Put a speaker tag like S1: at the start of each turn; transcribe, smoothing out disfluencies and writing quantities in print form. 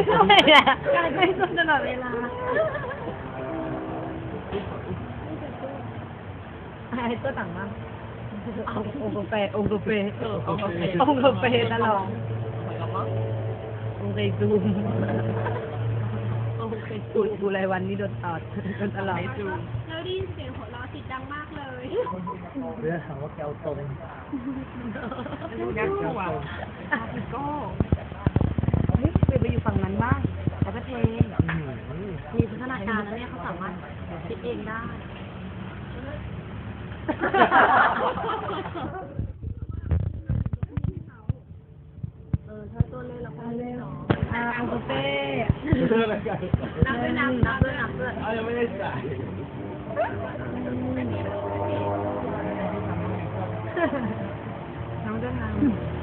S1: ทำไมล่ะการใช้ส้นตลอดเวลาไอ้ตัวต่างมั้งองค์กาแฟองค์กาแฟองค์กาแฟองค์กาแฟตลอดองค์ไก่ซูมองค์ไก่ซูมกูรายวันนี้โดนตอดโดนตลอด
S2: แล้วได้ยินเสียงหัวเราะติดดังมากเลย
S3: เรื่องถามว่าแกวตรง
S1: ยักษ์ตัวพี่โก้เฮ้ยไปอยู่ฝั่งนั้นบ้างแต่ก็เทมีพัฒนาการแล้วเนี่ยเขาสามารถคิดเองได้ถ้าตัวเล่นเราก็เล่นเอากาแฟน้ำด้วยน้ำด้วย
S3: ยังไม่ได้ใส่
S1: น้ำด้วยน้ำ